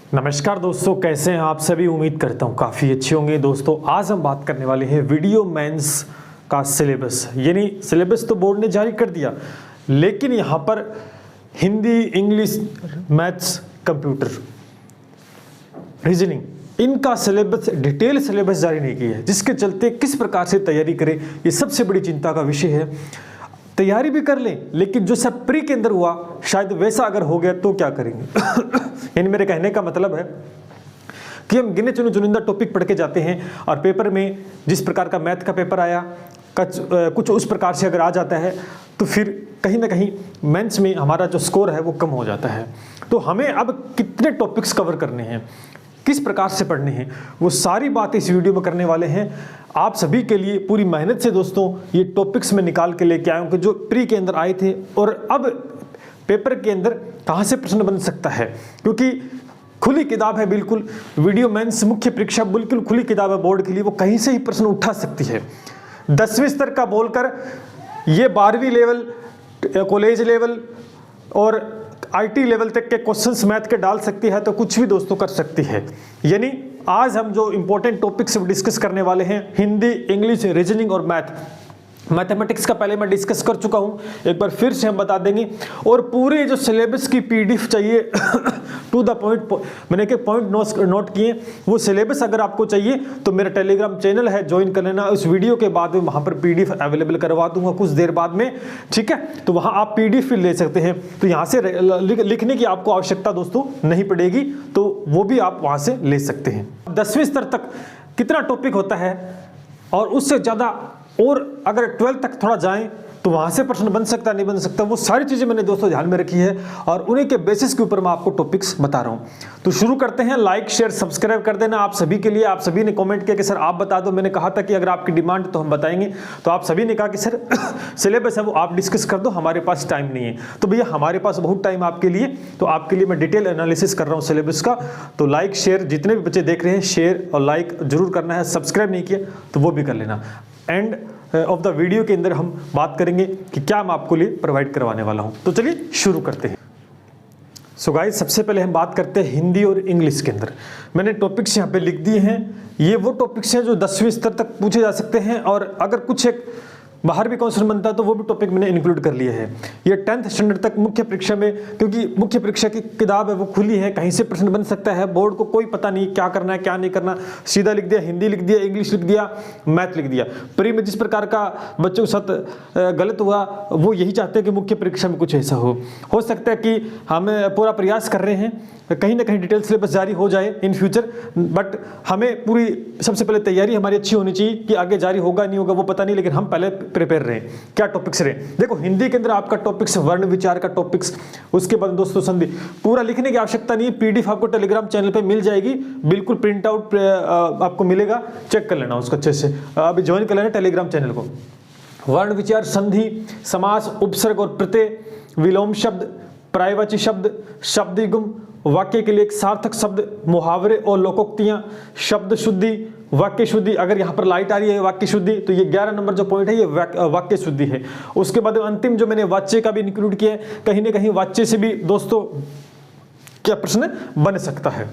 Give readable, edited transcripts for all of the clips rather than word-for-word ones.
नमस्कार दोस्तों, कैसे हैं आप सभी। उम्मीद करता हूँ काफ़ी अच्छे होंगे। दोस्तों आज हम बात करने वाले हैं वीडियो मेंस का सिलेबस। यानी सिलेबस तो बोर्ड ने जारी कर दिया, लेकिन यहाँ पर Hindi, English, maths, computer, reasoning, इनका सिलेबस, डिटेल सिलेबस जारी नहीं किया है, जिसके चलते किस प्रकार से तैयारी करें ये सबसे बड़ी चिंता का विषय है। तैयारी भी कर लें, लेकिन जो सब प्री के अंदर हुआ शायद वैसा अगर हो गया तो क्या करेंगे। यानी मेरे कहने का मतलब है कि हम गिने चुनिंदा टॉपिक पढ़ के जाते हैं और पेपर में जिस प्रकार का मैथ का पेपर आया कुछ उस प्रकार से अगर आ जाता है तो फिर कहीं ना कहीं मेंस में हमारा जो स्कोर है वो कम हो जाता है। तो हमें अब कितने टॉपिक्स कवर करने हैं, किस प्रकार से पढ़ने हैं, वो सारी बात इस वीडियो में करने वाले हैं। आप सभी के लिए पूरी मेहनत से दोस्तों ये टॉपिक्स में निकाल के लेके आया हूँ कि जो प्री के अंदर आए थे और अब पेपर के अंदर कहाँ से प्रश्न बन सकता है, क्योंकि खुली किताब है बिल्कुल। वीडियो मेंस मुख्य परीक्षा बिल्कुल खुली किताब है बोर्ड के लिए, वो कहीं से ही प्रश्न उठा सकती है। 10वीं स्तर का बोलकर ये 12वीं लेवल, कॉलेज लेवल और IT लेवल तक के क्वेश्चंस मैथ के डाल सकती है, तो कुछ भी दोस्तों कर सकती है। यानी आज हम जो इंपॉर्टेंट टॉपिक्स डिस्कस करने वाले हैं, हिंदी, इंग्लिश, रीजनिंग और मैथमेटिक्स का पहले मैं डिस्कस कर चुका हूं, एक बार फिर से हम बता देंगे। और पूरे जो सिलेबस की PDF चाहिए टू द पॉइंट, मैंने एक पॉइंट नोट किए, वो सिलेबस अगर आपको चाहिए तो मेरा टेलीग्राम चैनल है, ज्वाइन कर लेना। उस वीडियो के बाद में वहां पर PDF अवेलेबल करवा दूंगा कुछ देर बाद में, ठीक है। तो वहां आप PDF ले सकते हैं, तो यहाँ से लिखने की आपको आवश्यकता दोस्तों नहीं पड़ेगी, तो वो भी आप वहां से ले सकते हैं। 10वीं स्तर तक कितना टॉपिक होता है और उससे ज़्यादा, और अगर 12 तक थोड़ा जाएं तो वहां से प्रश्न बन सकता नहीं बन सकता, वो सारी चीजें मैंने दोस्तों ध्यान में रखी है और उन्हीं के बेसिस के ऊपर मैं आपको टॉपिक्स बता रहा हूं। तो शुरू करते हैं। लाइक, शेयर, सब्सक्राइब कर देना आप सभी के लिए। आप सभी ने कमेंट किया कि सर आप बता दो। मैंने कहा था कि अगर आपकी डिमांड तो हम बताएंगे, तो आप सभी ने कहा कि सर सिलेबस है वो आप डिस्कस कर दो, हमारे पास टाइम नहीं है। तो भैया हमारे पास बहुत टाइम आपके लिए, तो आपके लिए मैं डिटेल एनालिसिस कर रहा हूँ सिलेबस का। तो लाइक शेयर, जितने भी बच्चे देख रहे हैं शेयर और लाइक जरूर करना है। सब्सक्राइब नहीं किया तो वो भी कर लेना। एंड ऑफ द वीडियो के अंदर हम बात करेंगे कि क्या मैं आपको लिए प्रोवाइड करवाने वाला हूं। तो चलिए शुरू करते हैं। सो गाइस, सबसे पहले हम बात करते हैं हिंदी और इंग्लिश के अंदर। मैंने टॉपिक्स यहाँ पे लिख दिए हैं। ये वो टॉपिक्स हैं जो 10वीं स्तर तक पूछे जा सकते हैं, और अगर कुछ एक बाहर भी क्वेश्चन बनता है तो वो भी टॉपिक मैंने इंक्लूड कर लिया है। ये 10th स्टैंडर्ड तक मुख्य परीक्षा में, क्योंकि मुख्य परीक्षा की किताब है वो खुली है, कहीं से प्रश्न बन सकता है। बोर्ड को कोई पता नहीं क्या करना है क्या नहीं करना, सीधा लिख दिया, हिंदी लिख दिया, इंग्लिश लिख दिया, मैथ लिख दिया। प्री में जिस प्रकार का बच्चों के साथ गलत हुआ, वो यही चाहते हैं कि मुख्य परीक्षा में कुछ ऐसा हो सकता है कि हम पूरा प्रयास कर रहे हैं कहीं ना कहीं डिटेल सिलेबस जारी हो जाए इन फ्यूचर, बट हमें पूरी सबसे पहले तैयारी हमारी अच्छी होनी चाहिए कि आगे जारी होगा नहीं होगा वो पता नहीं, लेकिन हम पहले प्रिपेयर रहे। क्या टॉपिक्स रहे, देखो हिंदी के अंदर आपका टॉपिक्स वर्ण विचार का टॉपिक्स, उसके बाद दोस्तों संधि। पूरा लिखने की आवश्यकता नहीं है, PDF आपको टेलीग्राम चैनल पे मिल जाएगी, बिल्कुल प्रिंट आउट आपको मिलेगा, चेक कर लेना उसको अच्छे से। अभी ज्वाइन कर लेना टेलीग्राम चैनल को। वर्ण विचार, संधि, समास, उपसर्ग और प्रत्यय, विलोम शब्द, पर्यायवाची शब्द, शब्दयुग्म, वाक्य के लिए एक सार्थक शब्द, मुहावरे और लोकोक्तियां, शब्द शुद्धि, वाक्य शुद्धि। अगर यहाँ पर लाइट आ रही है वाक्य शुद्धि, तो ये 11 नंबर जो पॉइंट है ये वाक्य शुद्धि है। उसके बाद अंतिम जो मैंने वाच्य का भी इंक्लूड किया है, कहीं ना कहीं वाच्य से भी दोस्तों क्या प्रश्न बन सकता है,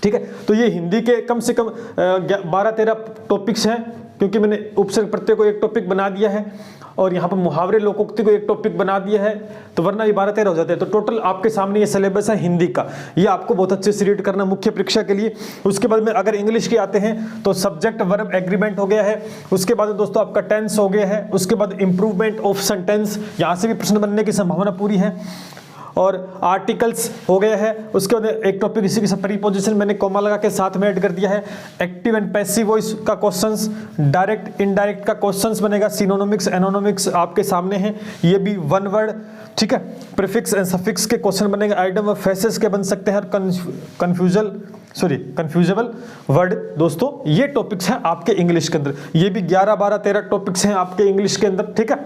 ठीक है। तो ये हिंदी के कम से कम 12-13 टॉपिक्स हैं, क्योंकि मैंने उपसर्ग प्रत्यय को एक टॉपिक बना दिया है और यहाँ पर मुहावरे लोकोक्ति को एक टॉपिक बना दिया है, तो वरना ये 12-13 हो जाते हैं। तो टोटल आपके सामने ये सिलेबस है हिंदी का, ये आपको बहुत अच्छे से रीड करना मुख्य परीक्षा के लिए। उसके बाद में अगर इंग्लिश के आते हैं तो सब्जेक्ट वर्ब एग्रीमेंट हो गया है। उसके बाद दोस्तों आपका टेंस हो गया है। उसके बाद इंप्रूवमेंट ऑफ सेंटेंस, यहाँ से भी प्रश्न बनने की संभावना पूरी है। और आर्टिकल्स हो गया है। उसके बाद एक टॉपिक इसी के साथ प्रीपोजिशन मैंने कॉमा लगा के साथ में ऐड कर दिया है। एक्टिव एंड पैसिव वॉइस का क्वेश्चंस, डायरेक्ट इनडायरेक्ट का क्वेश्चंस बनेगा। सिनोनिमिक्स एनोनिमिक्स आपके सामने है, ये भी वन वर्ड, ठीक है। प्रीफिक्स एंड सफिक्स के क्वेश्चन बनेंगे। आइटम ऑफ फेसेस के बन सकते हैं। कंफ्यूजेबल वर्ड दोस्तों, ये टॉपिक्स हैं आपके इंग्लिश के अंदर। ये भी 11, 12, 13 टॉपिक्स हैं आपके इंग्लिश के अंदर, ठीक है।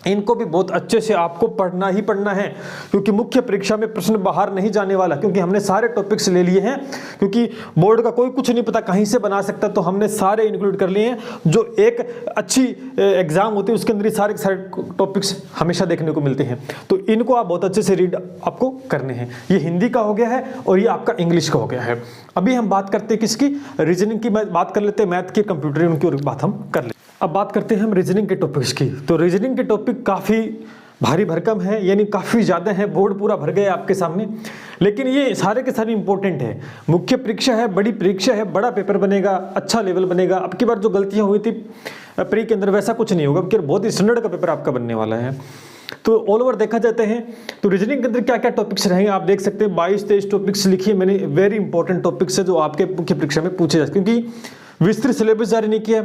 इनको भी बहुत अच्छे से आपको पढ़ना ही पढ़ना है, क्योंकि मुख्य परीक्षा में प्रश्न बाहर नहीं जाने वाला, क्योंकि हमने सारे टॉपिक्स ले लिए हैं, क्योंकि बोर्ड का कोई कुछ नहीं पता कहीं से बना सकता, तो हमने सारे इंक्लूड कर लिए हैं। जो एक अच्छी एग्जाम होती है उसके अंदर सारे सारे टॉपिक्स हमेशा देखने को मिलते हैं, तो इनको आप बहुत अच्छे से रीड आपको करने हैं। ये हिंदी का हो गया है और ये आपका इंग्लिश का हो गया है। अभी हम बात करते हैं किसकी, रीजनिंग की बात कर लेते हैं, मैथ की, कंप्यूटर, उनकी और बात हम कर लेते हैं। अब बात करते हैं हम रीजनिंग के टॉपिक्स की। तो रीजनिंग के टॉपिक काफ़ी भारी भरकम है, यानी काफ़ी ज़्यादा है, बोर्ड पूरा भर गया आपके सामने, लेकिन ये सारे के सारे इंपॉर्टेंट है। मुख्य परीक्षा है, बड़ी परीक्षा है, बड़ा पेपर बनेगा, अच्छा लेवल बनेगा। अब की बार जो गलतियाँ हुई थी प्री के अंदर वैसा कुछ नहीं होगा, क्योंकि बहुत ही स्टैंडर्ड का पेपर आपका बनने वाला है। तो ऑल ओवर देखा जाते हैं तो रीजनिंग के अंदर क्या क्या टॉपिक्स रहेंगे आप देख सकते हैं। 22-23 टॉपिक्स लिखिए मैंने, वेरी इंपॉर्टेंट टॉपिक्स है जो आपके मुख्य परीक्षा में पूछे जाते, क्योंकि विस्तृत सिलेबस जारी नहीं किया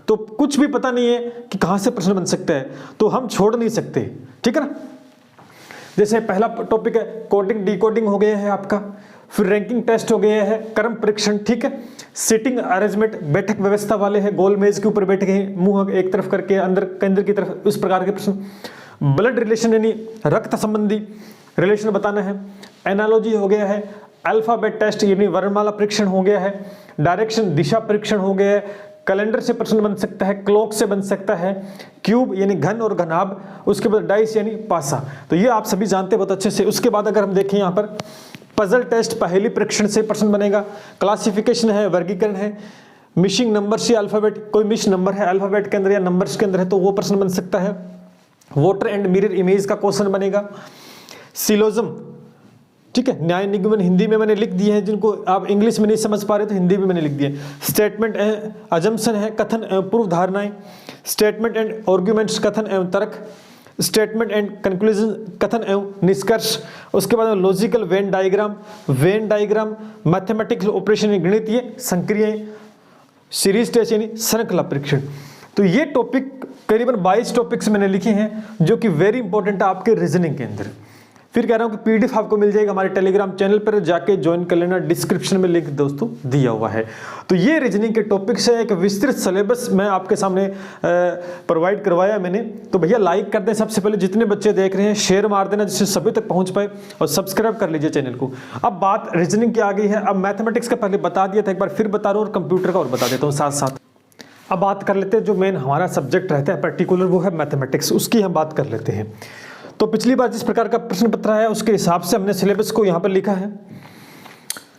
तो कुछ भी पता नहीं है कि कहां से प्रश्न बन सकता है, तो हम छोड़ नहीं सकते, ठीक है ना। जैसे पहला टॉपिक है कोडिंग डिकोडिंग हो गया है आपका, फिर रैंकिंग टेस्ट हो गया है, कर्म परीक्षण, ठीक है, सीटिंग अरेंजमेंट, बैठक व्यवस्था वाले हैं, गोल मेज के ऊपर बैठ गए, मुंह एक तरफ करके अंदर केंद्र की तरफ, इस प्रकार के प्रश्न। ब्लड रिलेशन यानी रक्त संबंधी रिलेशन बताना है। एनालॉजी हो गया है, अल्फाबेट टेस्ट यानी वर्णमाला परीक्षण हो गया है, डायरेक्शन दिशा परीक्षण हो गया है, कैलेंडर से प्रश्न बन सकता है, क्लॉक से बन सकता है, क्यूब यानी घन और घनाभ, उसके बाद डाइस यानी पासा, तो ये आप सभी जानते हैं बहुत अच्छे से। उसके बाद अगर हम देखें यहाँ पर पजल टेस्ट पहेली परीक्षण से प्रश्न बनेगा, क्लासिफिकेशन है, वर्गीकरण है, मिसिंग नंबर्स या अल्फाबेट, कोई मिस नंबर है अल्फाबेट के अंदर या नंबर्स के अंदर है तो वो प्रश्न बन सकता है। वोटर एंड मिरर इमेज का क्वेश्चन बनेगा। सिलोजम, ठीक है, न्याय निगमन हिंदी में मैंने लिख दिए हैं, जिनको आप इंग्लिश में नहीं समझ पा रहे तो हिंदी में मैंने लिख दिए। स्टेटमेंट एंड अजम्पशन है, कथन एवं पूर्व धारणाएं। स्टेटमेंट एंड आर्गुमेंट्स, कथन एवं तर्क। स्टेटमेंट एंड कंक्लूजन, कथन एवं निष्कर्ष। उसके बाद logical Venn diagram, mathematical operation गणितीय संक्रियाएं, सीरीज टेस्ट यानी श्रृंखला परीक्षण। तो ये टॉपिक करीबन 22 टॉपिक्स मैंने लिखे हैं जो कि वेरी इंपॉर्टेंट है आपके रीजनिंग के अंदर। फिर कह रहा हूं कि पीडीएफ आपको मिल जाएगा हमारे टेलीग्राम चैनल पर, जाके ज्वाइन कर लेना, डिस्क्रिप्शन में लिंक दोस्तों दिया हुआ है। तो ये रीजनिंग के टॉपिक्स है, एक विस्तृत सिलेबस मैं आपके सामने प्रोवाइड करवाया मैंने। तो भैया लाइक कर दें सबसे पहले, जितने बच्चे देख रहे हैं शेयर मार देना जिससे सभी तक पहुंच पाए, और सब्सक्राइब कर लीजिए चैनल को। अब बात रीजनिंग की आ गई है। अब मैथमेटिक्स का पहले बता दिया था, एक बार फिर बता रहा हूँ, और कंप्यूटर का और बता देता हूँ साथ साथ। अब बात कर लेते हैं जो मेन हमारा सब्जेक्ट रहता है पर्टिकुलर, वो है मैथमेटिक्स, उसकी हम बात कर लेते हैं। तो पिछली बार जिस प्रकार का प्रश्न पत्र है उसके हिसाब से हमने सिलेबस को यहाँ पर लिखा है,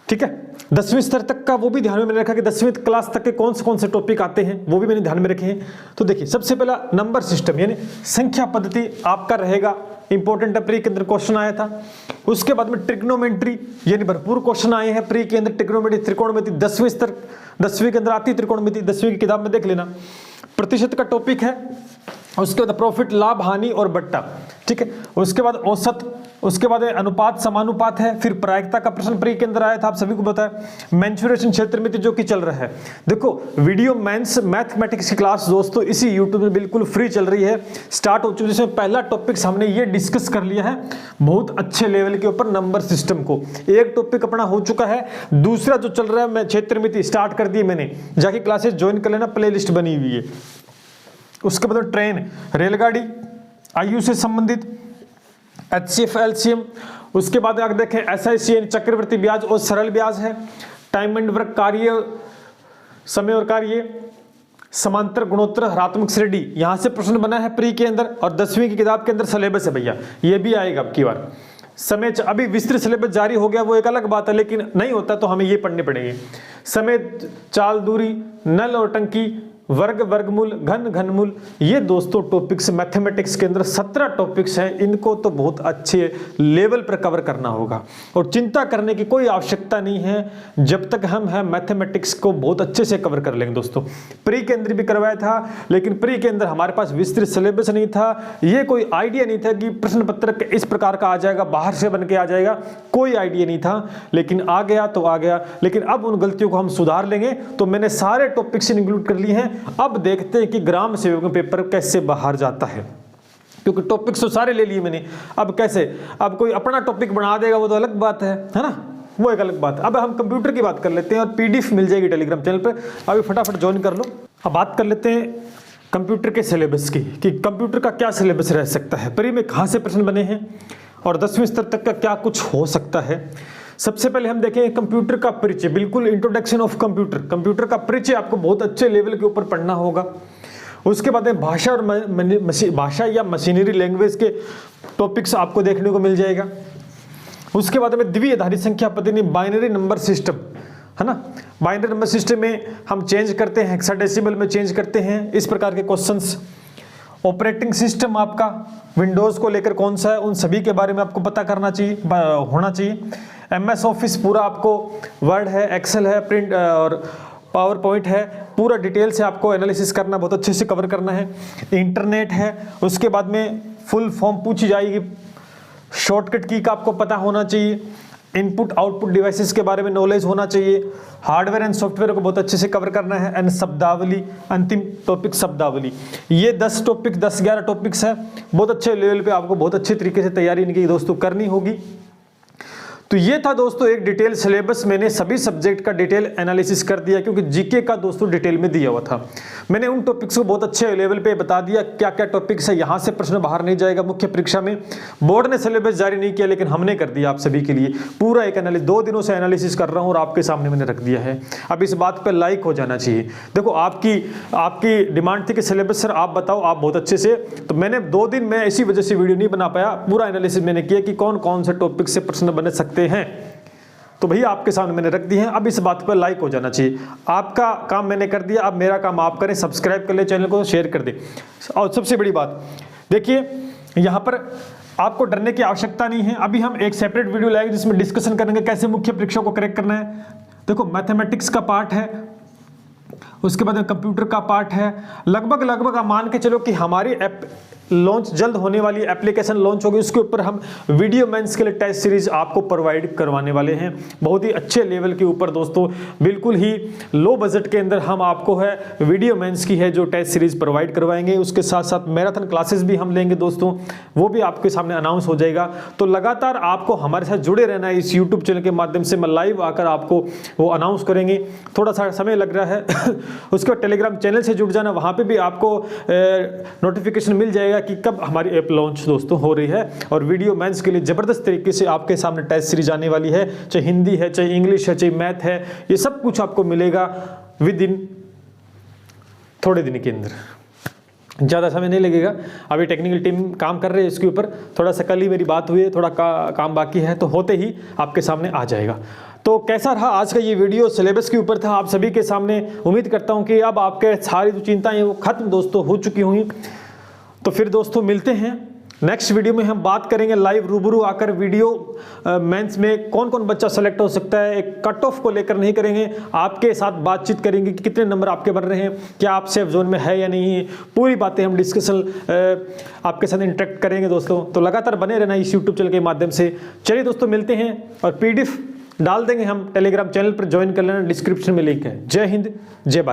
ठीक है। 10वीं स्तर तक का वो भी ध्यान में मैंने रखा कि 10वीं क्लास तक के कौन से टॉपिक आते हैं वो भी मैंने ध्यान में रखे हैं। तो देखिए सबसे पहला नंबर सिस्टम यानी संख्या पद्धति आपका रहेगा, इंपॉर्टेंट है, प्री के अंदर क्वेश्चन आया था। उसके बाद में ट्रिग्नोमेट्री यानी भरपूर क्वेश्चन आए हैं प्री के अंदर, ट्रिग्नोमेट्री त्रिकोणमिति 10वीं स्तर 10वीं के अंदर आती है त्रिकोणमिति, 10वीं की किताब में देख लेना। प्रतिशत का टॉपिक है, उसके बाद प्रॉफिट लाभ हानि और बट्टा, ठीक है। उसके बाद औसत, उसके बाद अनुपात समानुपात है। फिर प्रायिकता का प्रश्न प्री के अंदर आया था, आप सभी को पता है। मेंसुरेशन क्षेत्र में जो कि चल रहा है, देखो वीडियो मेंस मैथमेटिक्स की क्लास दोस्तों इसी यूट्यूब में बिल्कुल फ्री चल रही है, स्टार्ट हो चुकी है। जिसमें पहला टॉपिक हमने ये डिस्कस कर लिया है बहुत अच्छे लेवल के ऊपर, नंबर सिस्टम को एक टॉपिक अपना हो चुका है। दूसरा जो चल रहा है मैं क्षेत्र मिति स्टार्ट कर दी मैंने, जाके क्लासेस ज्वाइन कर लेना, प्ले लिस्ट बनी हुई है। उसके बाद ट्रेन, रेलगाड़ी, आयु से संबंधित, HCF LCM। उसके बाद अगर देखें SIC यानी चक्रवृद्धि ब्याज और सरल ब्याज है। टाइम एंड वर्क, कार्य समय और कार्य, समांतर गुणोत्तर हरात्मक श्रेणी, यहां से प्रश्न बना है प्री के अंदर, और 10वीं की किताब के अंदर सिलेबस है भैया, ये भी आएगा अब की बार। समय अभी विस्तृत सिलेबस जारी हो गया वो एक अलग बात है, लेकिन नहीं होता तो हमें ये पढ़ने पड़ेंगे। समय, चाल, दूरी, नल और टंकी, वर्ग, वर्गमूल, घन, घनमूल, ये दोस्तों टॉपिक्स मैथमेटिक्स के अंदर 17 टॉपिक्स हैं। इनको तो बहुत अच्छे लेवल पर कवर करना होगा और चिंता करने की कोई आवश्यकता नहीं है, जब तक हम हैं मैथमेटिक्स को बहुत अच्छे से कवर कर लेंगे दोस्तों। प्री के अंदर भी करवाया था, लेकिन प्री के अंदर हमारे पास विस्तृत सिलेबस नहीं था, ये कोई आइडिया नहीं था कि प्रश्न पत्र इस प्रकार का आ जाएगा, बाहर से बन के आ जाएगा, कोई आइडिया नहीं था, लेकिन आ गया तो आ गया। लेकिन अब उन गलतियों को हम सुधार लेंगे, तो मैंने सारे टॉपिक्स इंक्लूड कर लिए हैं। अब देखते हैं कि ग्राम सेवक में पेपर कैसे बाहर जाता है, क्योंकि टॉपिक्स तो सारे ले लिए मैंने। अब कैसे, अब कोई अपना टॉपिक बना देगा वो तो अलग बात है ना, वो एक अलग बात है। अब हम कंप्यूटर की बात कर लेते हैं, और पीडीएफ मिल जाएगी टेलीग्राम चैनल पर, अभी फटाफट ज्वाइन कर लो। अब बात कर लेते हैं कंप्यूटर के सिलेबस की कि कंप्यूटर का क्या सिलेबस रह सकता है, प्री में कहाँ से प्रश्न बने हैं और 10वीं स्तर तक का क्या कुछ हो सकता है। सबसे पहले हम देखें कंप्यूटर का परिचय, बिल्कुल इंट्रोडक्शन ऑफ कंप्यूटर। कंप्यूटर का परिचय आपको बहुत अच्छे लेवल के ऊपर पढ़ना होगा। उसके बाद में भाषा और भाषा या मशीनरी लैंग्वेज के टॉपिक्स आपको देखने को मिल जाएगा। उसके बाद में द्विआधारी संख्या पद्धति, बाइनरी नंबर सिस्टम, है ना। बाइनरी नंबर सिस्टम में हम चेंज करते हैं, हेक्साडेसिमल में चेंज करते हैं, इस प्रकार के क्वेश्चंस। ऑपरेटिंग सिस्टम आपका विंडोज़ को लेकर कौन सा है, उन सभी के बारे में आपको पता करना चाहिए, होना चाहिए। MS ऑफिस पूरा आपको, वर्ड है, एक्सेल है, प्रिंट और पावर पॉइंट है, पूरा डिटेल से आपको एनालिसिस करना, बहुत अच्छे से कवर करना है। इंटरनेट है, उसके बाद में फुल फॉर्म पूछी जाएगी, शॉर्टकट की का आपको पता होना चाहिए। इनपुट आउटपुट डिवाइसेस के बारे में नॉलेज होना चाहिए। हार्डवेयर एंड सॉफ्टवेयर को बहुत अच्छे से कवर करना है। एंड शब्दावली, अंतिम टॉपिक शब्दावली। ये 10 टॉपिक, 10-11 टॉपिक्स है, बहुत अच्छे लेवल पे आपको बहुत अच्छे तरीके से तैयारी इनकी दोस्तों करनी होगी। तो ये था दोस्तों एक डिटेल सिलेबस, मैंने सभी सब्जेक्ट का डिटेल एनालिसिस कर दिया, क्योंकि जीके का दोस्तों डिटेल में दिया हुआ था। मैंने उन टॉपिक्स को बहुत अच्छे लेवल पे बता दिया, क्या क्या टॉपिक्स है, यहाँ से प्रश्न बाहर नहीं जाएगा मुख्य परीक्षा में। बोर्ड ने सिलेबस जारी नहीं किया, लेकिन हमने कर दिया आप सभी के लिए पूरा एक एनालिसिस। 2 दिनों से एनालिसिस कर रहा हूँ और आपके सामने मैंने रख दिया है। अब इस बात पर लाइक हो जाना चाहिए। देखो आपकी डिमांड थी कि सिलेबस सर आप बताओ, आप बहुत अच्छे से, तो मैंने 2 दिन में इसी वजह से वीडियो नहीं बना पाया, पूरा एनालिसिस मैंने किया कि कौन कौन से टॉपिक से प्रश्न बन सकते हैं। तो भैया आपके सामने मैंने रख दिए हैं। अब इस बात पर लाइक हो जाना चाहिए। आपका काम मैंने कर दिया, अब मेरा काम आप करें, सब्सक्राइब कर ले चैनल को, शेयर कर दें। और सबसे बड़ी बात देखिए, यहाँ पर आपको डरने की आवश्यकता नहीं है। अभी हम एक सेपरेट वीडियो लाएंगे जिसमें डिस्कशन करेंगे कैसे मुख्य परीक्षा को करेक्ट करना है। देखो मैथमेटिक्स का पार्ट है, उसके बाद कंप्यूटर का पार्ट है। लगभग आप मान के चलो कि हमारी ऐप लॉन्च जल्द होने वाली एप्लीकेशन लॉन्च होगी, उसके ऊपर हम वीडियो मेंस के लिए टेस्ट सीरीज आपको प्रोवाइड करवाने वाले हैं। बहुत ही अच्छे लेवल के ऊपर दोस्तों, बिल्कुल ही लो बजट के अंदर हम आपको है वीडियो मेंस की है जो टेस्ट सीरीज प्रोवाइड करवाएंगे। उसके साथ साथ मैराथन क्लासेस भी हम लेंगे दोस्तों, वो भी आपके सामने अनाउंस हो जाएगा। तो लगातार आपको हमारे साथ जुड़े रहना है। इस यूट्यूब चैनल के माध्यम से मैं लाइव आकर आपको वो अनाउंस करेंगे। थोड़ा सा समय लग रहा है उसके बाद टेलीग्राम चैनल से जुड़ जाना, वहाँ पे भी आपको नोटिफिकेशन मिल जाएगा कि कब हमारी ऐप लॉन्च दोस्तों हो रही है। और वीडियो मेंस के लिए ज़बरदस्त तरीके से आपके सामने टेस्ट सीरीज आने वाली है, चाहे हिंदी है, चाहे इंग्लिश है, चाहे मैथ है, ये सब कुछ आपको मिलेगा विद इन थोड़े दिन के अंदर। ज़्यादा समय नहीं लगेगा। अभी टेक्निकल टीम काम कर रहे हैं इसके ऊपर, थोड़ा सा कल ही मेरी बात हुई है, थोड़ा काम बाकी है, तो होते ही आपके सामने आ जाएगा। तो कैसा रहा आज का ये वीडियो, सिलेबस के ऊपर था आप सभी के सामने। उम्मीद करता हूँ कि अब आपके सारी जो चिंताएं वो खत्म दोस्तों हो चुकी होंगी। तो फिर दोस्तों मिलते हैं नेक्स्ट वीडियो में। हम बात करेंगे लाइव रूबरू आकर वीडियो मेंस में कौन कौन बच्चा सेलेक्ट हो सकता है। एक कट ऑफ को लेकर नहीं करेंगे, आपके साथ बातचीत करेंगे कि कितने नंबर आपके बन रहे हैं, क्या आप सेफ जोन में है या नहीं है, पूरी बातें हम डिस्कशन आपके साथ इंटरेक्ट करेंगे दोस्तों। तो लगातार बने रहना इस यूट्यूब चैनल के माध्यम से। चलिए दोस्तों मिलते हैं, और PDF डाल देंगे हम टेलीग्राम चैनल पर, ज्वाइन कर लेना, डिस्क्रिप्शन में लिंक है। जय हिंद, जय भारत।